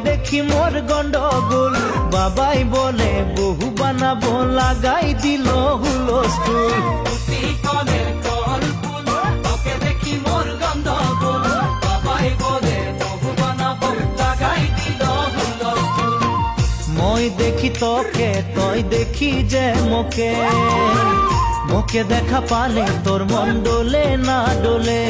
দেখি মোর গন্ডগোল, বাবাই বলে বহু বানাবো, লাগাই দিল হুলস্থুল। তোকে দেখি মোর গন্ডগোল, বাবাই বলে বহু বানাবো, লাগাই দিল হুলস্থুল। মই দেখি তোকে, তই দেখি যে মোকে, মোকে দেখা পালে তোর মন ডোলে না ডোলে।